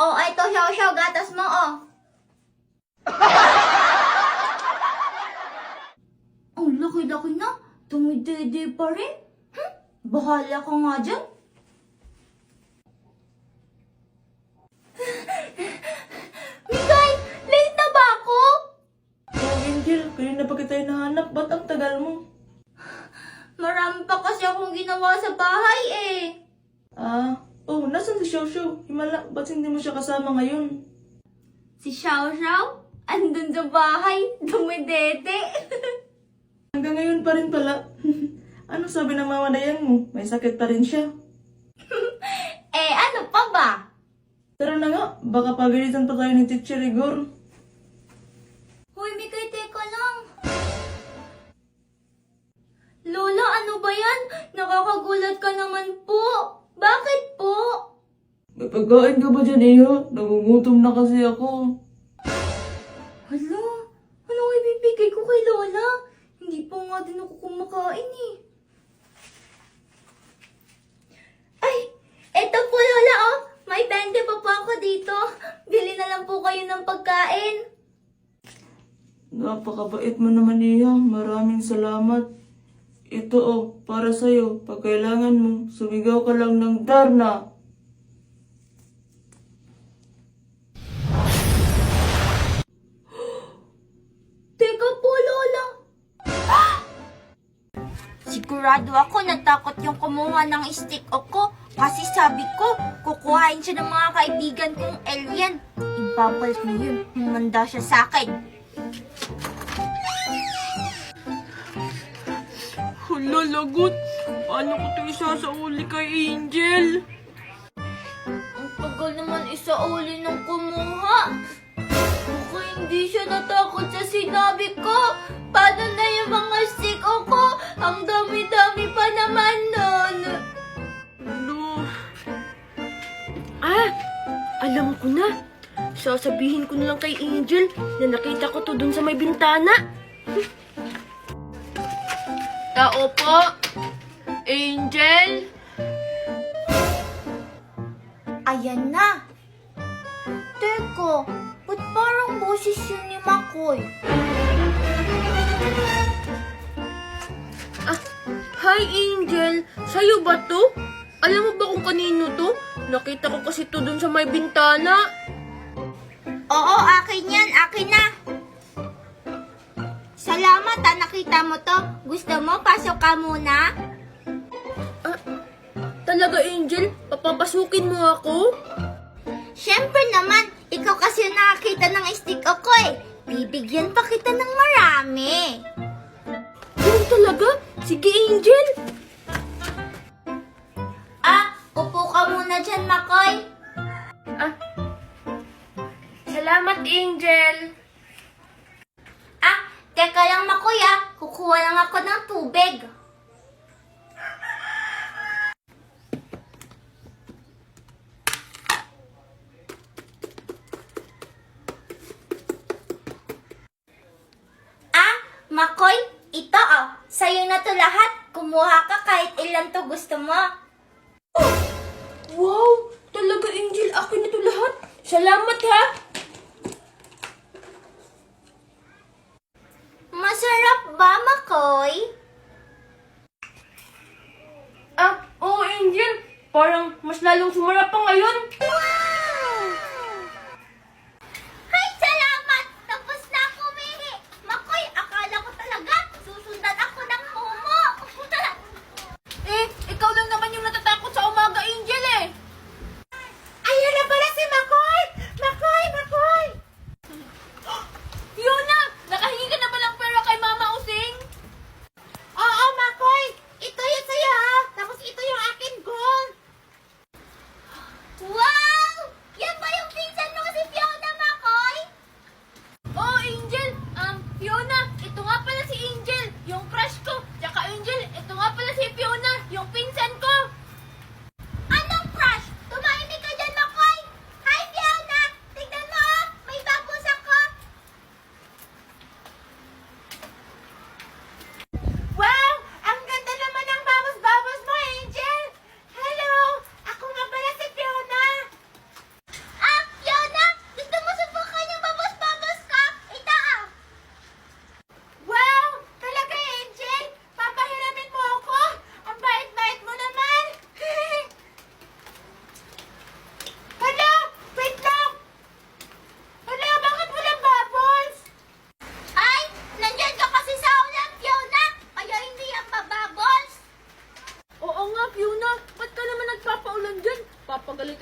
Oh, eto, Xiao, gatas mo, oh. Ang laki-laki na. Tumidede pa rin. Bahala ka nga dyan. Mikay, late na ba ako? Oh, Angel, kanina pa kita hinahanap. Ba't ang tagal mo? Marami pa kasi akong ginawa sa bahay eh. Nasan si Xiao Xiao? Himala, ba't hindi mo siya kasama ngayon? Si Xiao Xiao, andun sa bahay, dumidede. Hanggang ngayon pa rin pala. Ano sabi ng mamadayan mo? May sakit pa rin siya. Ano pa ba? Tara na nga, baka pagalitan pa tayo ni Teacher Igor. Hoy, Mikay, teka lang. Lola, ano ba yan? Nakakagulat ka naman po. Bakit po? May pagkain ka ba dyan, Iha? Nagugutom na kasi ako. Hala, ano ibibigay ko kay Lola? Hindi pa nga din ako kumakain eh. Ay, eto po Lola oh. May 20 pa po ako dito. Bili na lang po kayo ng pagkain. Napakabait mo naman, Iha. Maraming salamat. Ito para sa'yo. Pag kailangan mo, sumigaw ka lang ng Darna. Teka po, Lola. Sigurado ako natakot yung kumuha ng stick ko. Kasi sabi ko, kukuhain siya ng mga kaibigan kong alien. Ibabalik mo yun. Humanda siya sa akin. Hala, lagot. Paano ko ito isasauli kay Angel? Ang tagal naman isauli ng kumuha. Baka hindi siya natakot sa sinabi ko. Paano na yung mga stick ko? Ang dami-dami pa naman nun. Ano? Alam ko na. Sasabihin ko na lang kay Angel na nakita ko to dun sa may bintana. Tao po? Angel? Ayan na. Teko, ba't parang boses yun ni Makoy? Hi Angel, sa'yo ba to? Alam mo ba kung kanino to? Nakita ko kasi to dun sa may bintana. Oo, akin yan. Akin na. Salamat nakita mo to. Gusto mo, pasok ka muna? Talaga Angel, papapasukin mo ako? Siyempre naman, ikaw kasi yung nakakita ng stick ko eh. Bibigyan pa kita ng marami. Ganun talaga? Sige Angel. Upo ka muna dyan, Makoy. Salamat Angel. Teka lang, Makoy kukuha lang ako ng tubig. Makoy, ito sa'yo na to lahat. Kumuha ka kahit ilan to gusto mo. Wow, talaga Angel, akin na to lahat. Salamat ha. Masarap ba, Makoy? Oo Angel, parang mas lalong sumarap pa ngayon. Ay, salamat! Tapos na ako umihi. Makoy, akala ko talaga susundan ako ng momo. Ikaw lang naman yung natatakot sa umaga Angel eh. Ayun na pala si Makoy! Makoy! Yuna, nakahingi ka na ba ng pera kay Mama Using? Oo, Makoy! Ito yun sa'yo Tapos ito yung akin gold. Wow!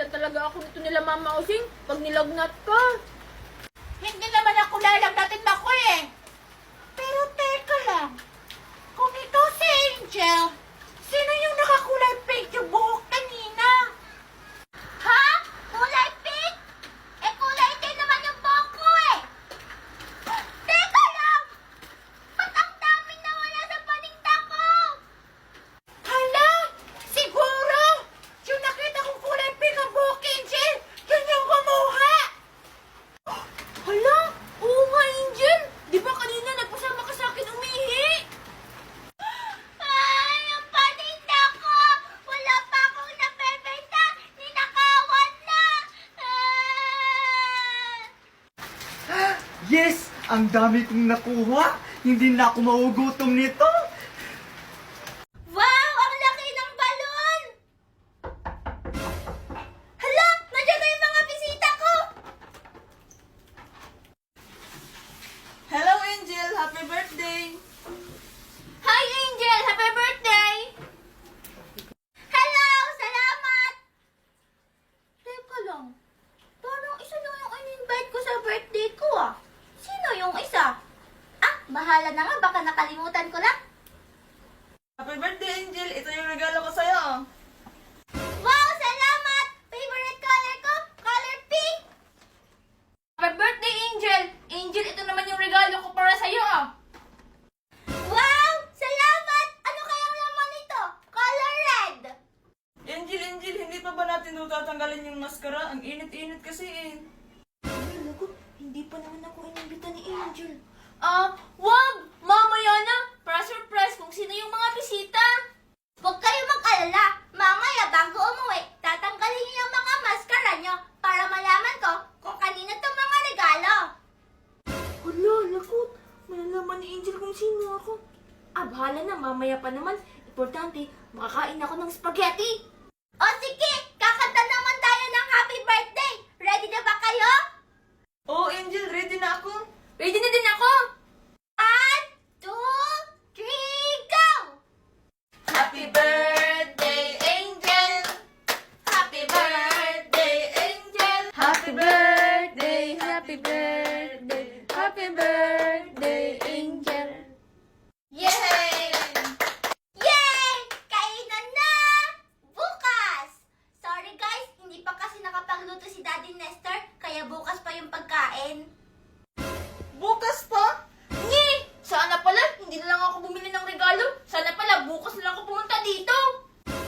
Papagalitan talaga ako nito nila Mama Osing pag nilagnat ka. Hindi naman ako lalagnatin ako eh. Pero teka lang. Kung ito si Angel, sino yung nakakulay pink yung buhok kanina? Ha? Kulay pink? Eh kulay din naman yung buhok ko eh. Teka lang! Ba't ang daming nawala sa paninda ko? Hala! Siguro! Yung nakita kong kulay pink ang buhok, Angel, yun yung kumuha! Hala, oo nga Angel. Di ba kanina nagpasama ka sa akin umihi? Ay, ang paninda ko! Wala pa akong nabebenta! Ninakawan na! Ah! Yes! Ang dami kong nakuha! Hindi na ako maugutom nito! Wow! Ang laki ng balon! Hala! Nandiyan na yung mga bisita ko! Hello, Angel! Happy birthday! Hi, Angel! Happy birthday! Hello! Salamat! Teka lang. Parang isa lang yung in-invite ko sa birthday ko ah. Sino yung isa? Ah, bahala na nga. Baka nakalimutan ko lang. Happy birthday, Angel! Ito yung regalo ko sa'yo. Wow! Salamat! Favorite color ko? Color pink! Happy birthday Angel! Angel, ito naman yung regalo ko para sa'yo ah. Wow! Salamat! Ano kayang laman nito? Color red! Angel, Angel, hindi pa ba natin tatanggalin yung maskara? Ang init-init kasi eh. Hindi pa naman ako inimbita ni Angel. Wag! Mamaya na! Para surprise kung sino yung mga bisita. Huwag kayo mag-alala. Mamaya bago umuwi, tatanggalin niyo yung mga maskara niyo para malaman ko kung kanino itong mga regalo. Hala, lakot. Malalaman ni Angel kung sino ako. Bahala na. Mamaya pa naman. Importante, makakain ako ng spaghetti. O sige, kakanta naman tayo ng happy birthday. Ready na ba kayo? Oh, Angel, ready na ako. Ready na din ako. 1, 2, 3, go! Happy birthday, Angel! Happy birthday, Angel! Happy birthday, happy birthday, happy birthday, Angel! Yay! Yay! Kainan na! Bukas! Sorry guys, hindi pa kasi nakapagluto si Daddy Nestor, kaya bukas pa yung pagkain. Bukas pa? Ni! Sana pala, hindi na lang ako bumili ng regalo. Sana pala, bukas na lang ako pumunta dito.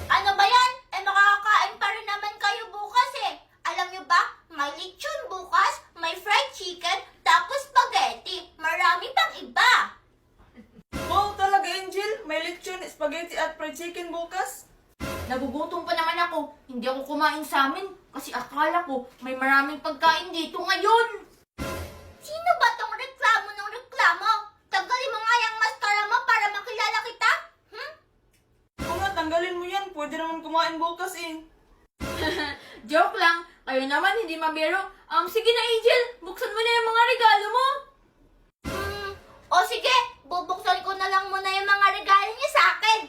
Ano ba yan? Eh makakakain pa rin naman kayo bukas eh. Alam nyo ba, may lechon bukas, may fried chicken, tapos spaghetti. Marami pang iba. Wow, talaga, Angel. May lechon, spaghetti at fried chicken bukas. Nagugutom pa naman ako. Hindi ako kumain sa amin kasi akala ko may maraming pagkain dito ngayon. Sino ba tong reklamo ng reklamo? Tanggalin mo nga yung mascara mo para makilala kita? Kung nga, tanggalin mo yan. Pwede naman kumain bukas eh. Joke lang. Kayo naman hindi mabiro. Sige na Angel, buksan mo na yung mga regalo mo. O sige, bubuksan ko na lang muna yung mga regalo niyo sa akin.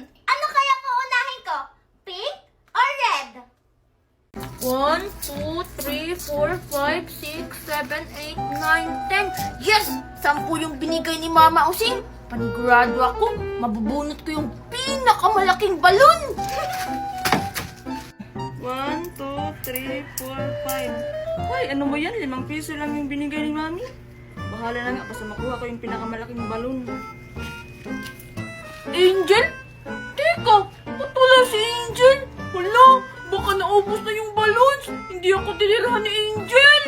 Ano kaya uunahin ko? Pink or red? 1, 2, 3, 4, 5, 6, 7, 8, 9, 10. Yes! 10 yung binigay ni Mama Osing. Panigurado ako, mabubunot ko yung pinakamalaking balon. 1, 2, 3, 4, 5. Hoy, ano mo yan? 5 piso lang yung binigay ni Mami. Bahala na nga, basta makuha ko yung pinakamalaking balon. Angel? Teka, ba't wala si Angel? Wala, baka naubos na yung balons. Hindi ako tinirahan ni Angel.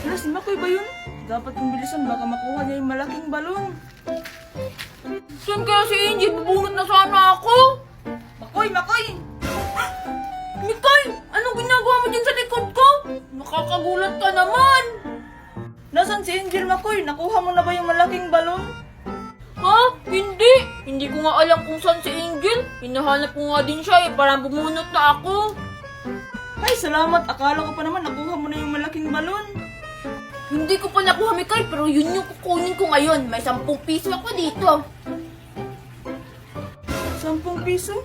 Wala, si Makoy ba yun? Dapat kong bilisan, baka makuha niya yung malaking balon. Saan kaya si Angel? Bubunot na sana ako. Makoy, Makoy! Mikay, anong ginagawa mo dyan sa likod ko? Nakakagulat ka naman. Nasaan si Angel, Makoy? Nakuha mo na ba yung malaking balon? Ha? Hindi. Hindi ko nga alam kung saan si Angel. Hinahanap ko nga din siya parang bumunot na ako. Ay, salamat. Akala ko pa naman nakuha mo na yung malaking balon. Hindi ko pa nakuha, Mikay, pero yun yung kukunin ko ngayon. May 10 piso ako dito. 10 piso?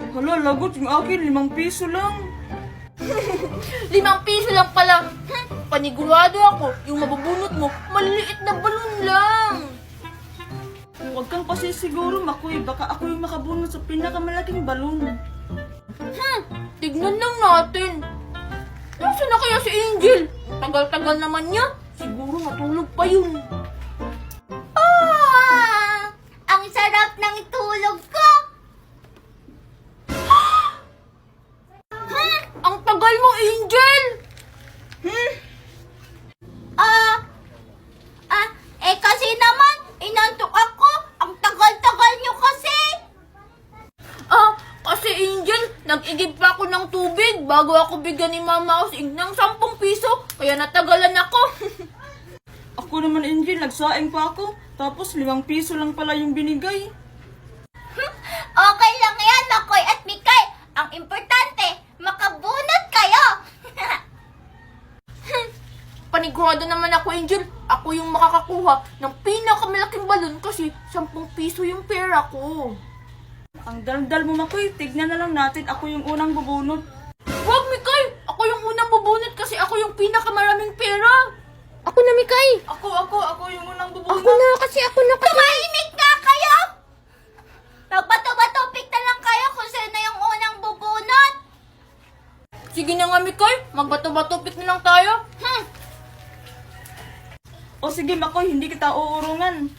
Hala, lagot yung akin, 5 piso lang. 5 piso lang pala. Panigurado ako, yung mabubunot mo, maliliit na balon lang. Huwag kang pasisiguro, Makoy. Baka ako yung makabunot sa pinakamalaking balon. Tignan lang natin. Nasaan na kaya si Angel? Tagal-tagal naman niya. Siguro matulog pa yun. Ah! Ang sarap ng tulog ko! Ang tagal mo, Angel! Kasi naman, inantok ako. Ang tagal-tagal nyo kasi. Kasi Angel, nag-igib pa ako ng tubig bago ako bigyan ni Mama Using ng 10 piso. Kaya natagalan ako. Ako naman, Angel, nagsaing pa ako. Tapos 5 piso lang pala yung binigay. Okay lang yan, Makoy at Mikay. Ang importante, makabunot kayo. Panigurado naman ako, Angel. Ako yung makakakuha ng pinakamalaking balon kasi 10 piso yung pera ko. Ang daldal mo, Makoy. Tignan na lang natin. Ako yung unang bubunot. Wag, Mikay! Ako yung unang bubunot kasi ako yung pinakamaraming pera. Ako na, Mikay! Ako yung unang bubunot. Ako na kasi. Tumahimik nga kayo. Magbato-batopik na lang kayo kung sino yung unang bubunot. Sige na nga, Mikay. Magbato-batopik na lang tayo. O sige, Makoy, hindi kita uurungan.